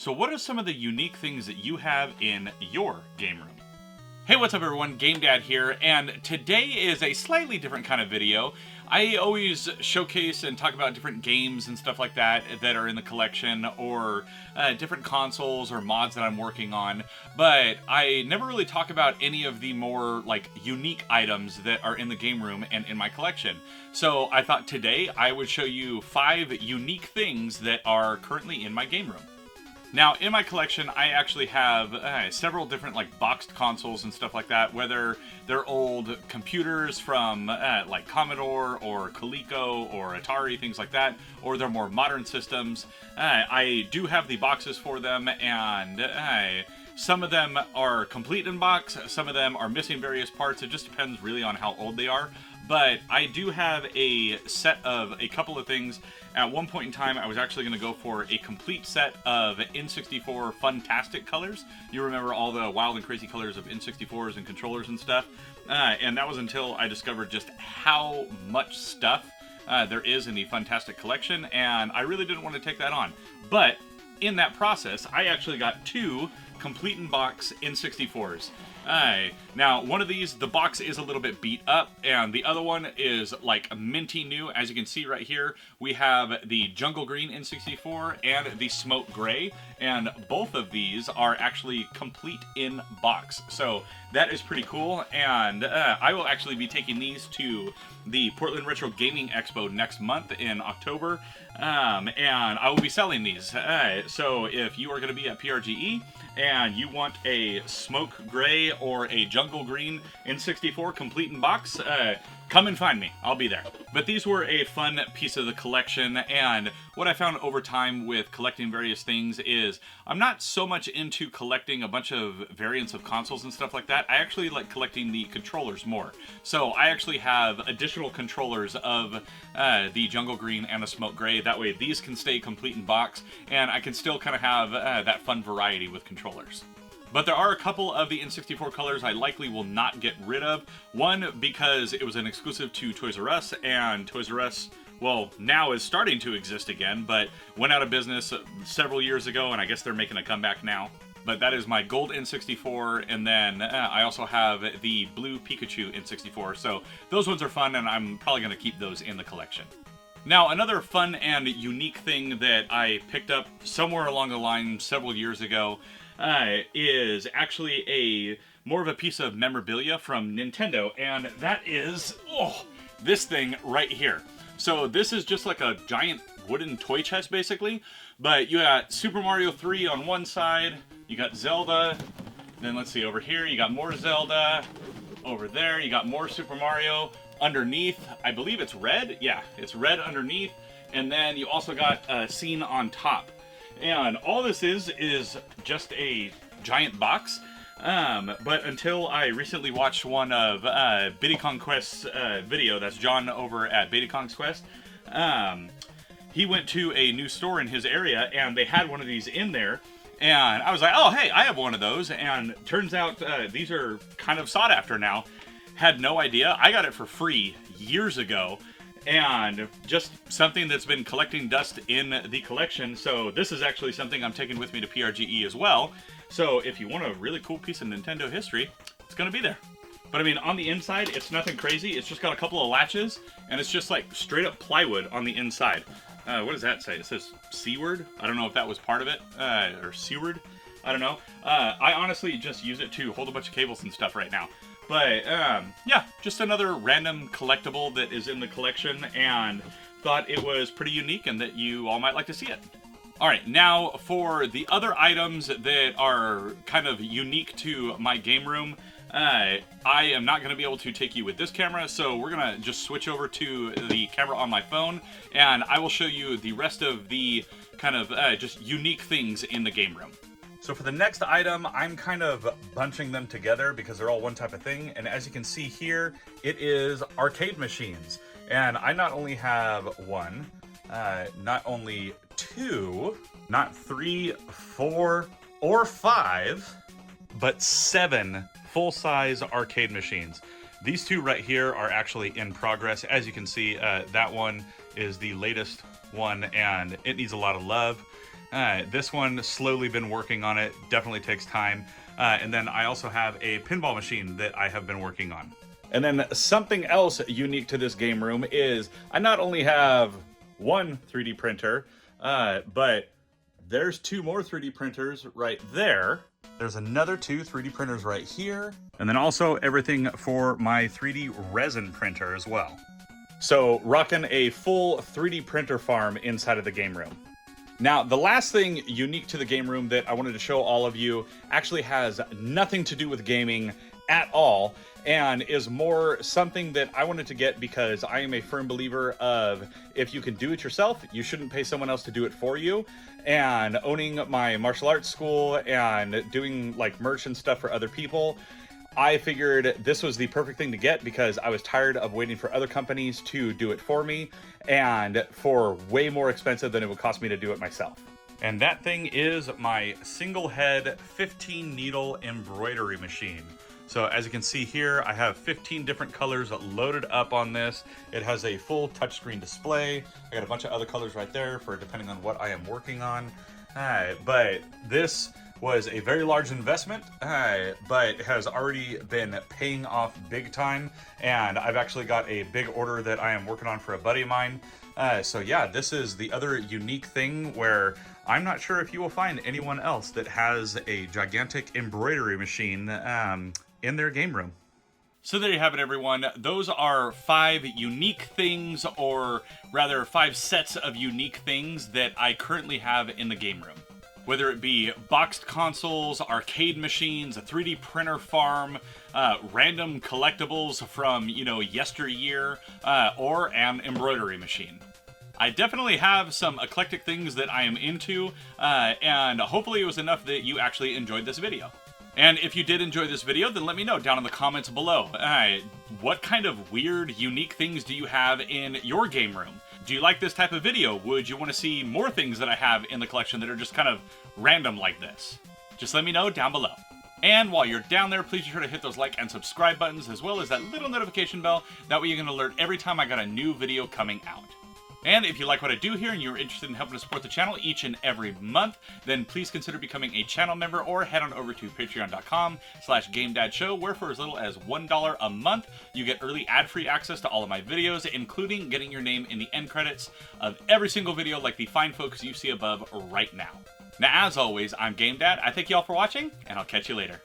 So what are some of the unique things that you have in your game room? Hey, what's up everyone? Game Dad here, and today is a slightly different kind of video. I always showcase and talk about different games and stuff like that that are in the collection, or different consoles or mods that I'm working on, but I never really talk about any of the more unique items that are in the game room and in my collection. So I thought today I would show you 5 unique things that are currently in my game room. Now, in my collection, I actually have several different boxed consoles and stuff like that, whether they're old computers from Commodore or Coleco or Atari, things like that, or they're more modern systems. I do have the boxes for them, and some of them are complete in box, some of them are missing various parts. It just depends really on how old they are. But I do have a set of a couple of things. At one point in time, I was actually going to go for a complete set of N64 Funtastic colors. You remember all the wild and crazy colors of N64s and controllers and stuff. And that was until I discovered just how much stuff there is in the Funtastic collection, and I really didn't want to take that on. But in that process, I actually got 2 complete in box N64s. Now, one of these, the box is a little bit beat up, and the other one is minty new. As you can see right here, we have the Jungle Green N64 and the Smoke Gray, and both of these are actually complete in box. So that is pretty cool, and I will actually be taking these to the Portland Retro Gaming Expo next month in October, and I will be selling these. So if you are going to be at PRGE and you want a Smoke Gray or a Jungle Green N64 complete in box, come and find me. I'll be there. But these were a fun piece of the collection, and what I found over time with collecting various things is I'm not so much into collecting a bunch of variants of consoles and stuff like that. I actually like collecting the controllers more. So I actually have additional controllers of the Jungle Green and the Smoke Gray. That way these can stay complete in box, and I can still kind of have that fun variety with controllers. But there are a couple of the N64 colors I likely will not get rid of. One, because it was an exclusive to Toys R Us, and Toys R Us, well, now is starting to exist again, but went out of business several years ago, and I guess they're making a comeback now. But that is my gold N64, and then I also have the blue Pikachu N64. So those ones are fun, and I'm probably going to keep those in the collection. Now, another fun and unique thing that I picked up somewhere along the line several years ago is actually more of a piece of memorabilia from Nintendo, and that is this thing right here. So this is just like a giant wooden toy chest basically, but you got Super Mario 3 on one side, you got Zelda, then let's see, over here you got more Zelda, over there you got more Super Mario, underneath I believe it's red, yeah, it's red underneath, and then you also got a scene on top. And all this is just a giant box. But until I recently watched one of Biddy Kong Quest's video, that's John over at Biddy Kong's Quest, he went to a new store in his area, and they had one of these in there. And I was like, oh, hey, I have one of those. And turns out these are kind of sought after now. Had no idea. I got it for free years ago. And just something that's been collecting dust in the collection. So this is actually something I'm taking with me to PRGE as well. So if you want a really cool piece of Nintendo history, it's going to be there. But I mean, on the inside, it's nothing crazy. It's just got a couple of latches, and it's just like straight up plywood on the inside. What does that say? It says Seaward? I don't know if that was part of it, or Seaward. I don't know. I honestly just use it to hold a bunch of cables and stuff right now. But, yeah, just another random collectible that is in the collection, and thought it was pretty unique and that you all might like to see it. Alright, now for the other items that are kind of unique to my game room, I am not going to be able to take you with this camera, so we're going to just switch over to the camera on my phone, and I will show you the rest of the kind of just unique things in the game room. So for the next item, I'm kind of bunching them together because they're all one type of thing. And as you can see here, it is arcade machines. And I not only have one, not only 2, not 3, 4, or 5, but 7 full-size arcade machines. These 2 right here are actually in progress. As you can see, that one is the latest one, and it needs a lot of love. This one, slowly been working on it, definitely takes time. And then I also have a pinball machine that I have been working on. And then something else unique to this game room is I not only have one 3D printer, but there's two more 3D printers right there. There's another two 3D printers right here. And then also everything for my 3D resin printer as well. So rocking a full 3D printer farm inside of the game room. Now, the last thing unique to the game room that I wanted to show all of you actually has nothing to do with gaming at all, and is more something that I wanted to get because I am a firm believer of if you can do it yourself, you shouldn't pay someone else to do it for you. And owning my martial arts school and doing like merch and stuff for other people, I figured this was the perfect thing to get because I was tired of waiting for other companies to do it for me, and for way more expensive than it would cost me to do it myself. And that thing is my single head 15 needle embroidery machine. So as you can see here, I have 15 different colors loaded up on this. It has a full touchscreen display. I got a bunch of other colors right there for depending on what I am working on. But this was a very large investment, but has already been paying off big time. And I've actually got a big order that I am working on for a buddy of mine. So yeah, this is the other unique thing where I'm not sure if you will find anyone else that has a gigantic embroidery machine in their game room. So there you have it, everyone. Those are 5 unique things, or rather 5 sets of unique things that I currently have in the game room. Whether it be boxed consoles, arcade machines, a 3D printer farm, random collectibles from, yesteryear, or an embroidery machine. I definitely have some eclectic things that I am into, and hopefully it was enough that you actually enjoyed this video. And if you did enjoy this video, then let me know down in the comments below. What kind of weird, unique things do you have in your game room? Do you like this type of video? Would you want to see more things that I have in the collection that are just kind of random like this? Just let me know down below. And while you're down there, please be sure to hit those like and subscribe buttons, as well as that little notification bell. That way you can alert every time I got a new video coming out. And if you like what I do here and you're interested in helping to support the channel each and every month, then please consider becoming a channel member or head on over to patreon.com/GameDadShow, where for as little as $1 a month, you get early ad-free access to all of my videos, including getting your name in the end credits of every single video like the fine folks you see above right now. Now, as always, I'm GameDad. I thank you all for watching, and I'll catch you later.